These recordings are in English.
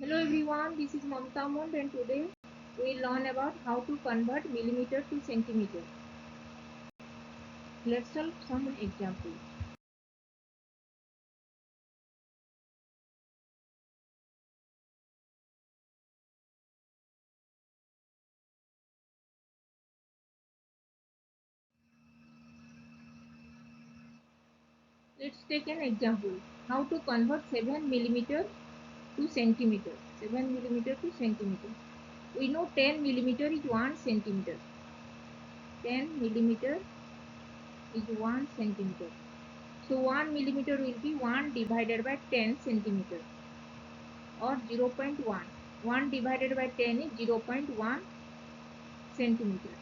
Hello everyone, this is Mamta Mund and today we will learn about how to convert millimeter to centimeter. Let's solve some examples. Let's take an example. How to convert 7 millimeter to centimeter. 7 millimeter to centimeter. We know 10 millimeter is 1 centimeter. 10 millimeter is 1 centimeter. So 1 millimeter will be 1 divided by 10 centimeter or 0.1. 1 divided by 10 is 0.1 centimeter.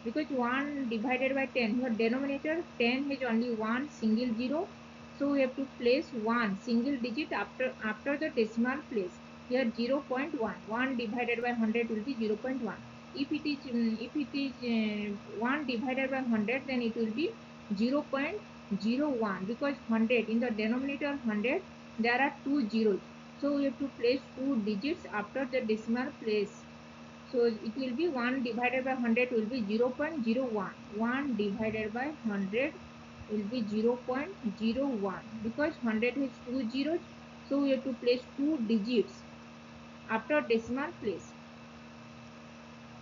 Because 1 divided by 10, here denominator 10 has only one single zero, so we have to place one single digit after the decimal place. Here 0.1, 1 divided by 100 will be 0.1. If it is 1 divided by 100, then it will be 0.01, because 100 in the denominator 100 there are two zeros, so we have to place two digits after the decimal place. So it will be 1 divided by 100 will be 0.01. 1 divided by 100 will be 0.01, because 100 has two zeros. So we have to place two digits after decimal place.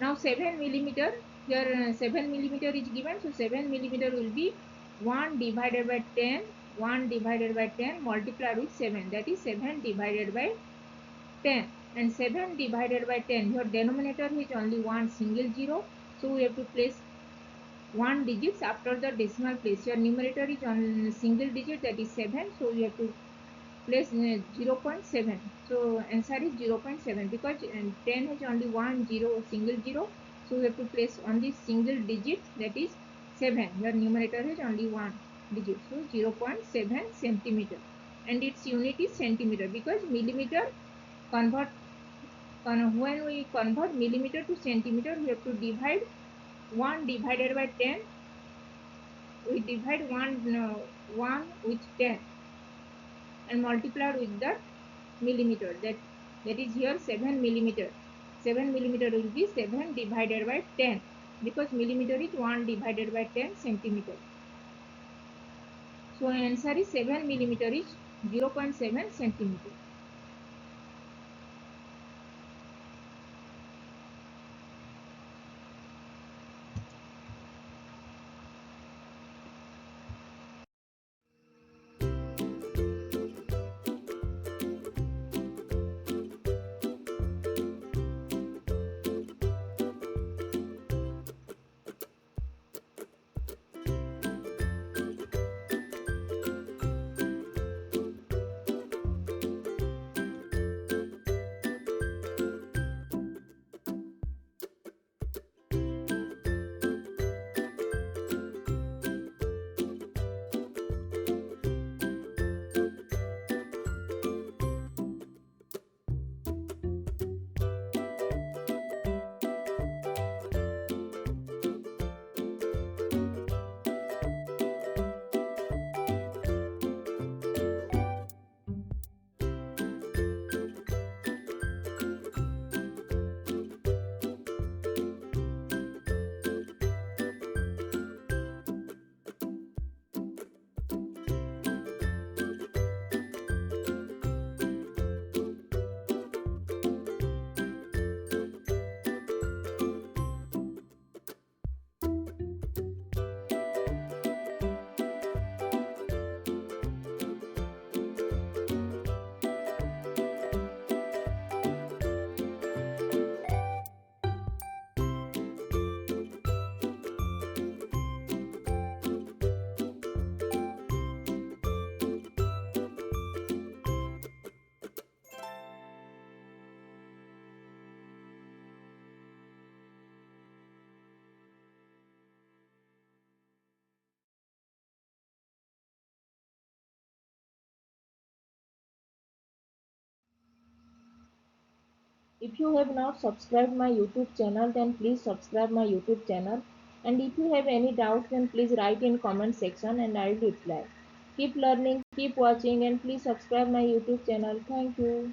Now 7 millimeter, here 7 millimeter is given. So 7 millimeter will be 1 divided by 10. 1 divided by 10 multiplied with 7. That is 7 divided by 10, and 7 divided by 10, your denominator is only one single zero, so we have to place one digits after the decimal place. Your numerator is on single digit, that is 7, so we have to place 0.7. so answer is 0.7, because 10 has only one zero single zero, so we have to place only single digit, that is 7. Your numerator is only one digit, so 0.7 centimeter, and its unit is centimeter, because millimeter convert when we convert millimeter to centimeter, we have to divide 1 divided by 10. We divide 1 with 10 and multiply with the millimeter. That is here 7 millimeter. 7 millimeter will be 7 divided by 10, because millimeter is 1 divided by 10 centimeter. So answer is 7 millimeter is 0.7 centimeter. If you have not subscribed my YouTube channel, then please subscribe my YouTube channel. And if you have any doubts, then please write in comment section and I will reply. Keep learning, keep watching, and please subscribe my YouTube channel. Thank you.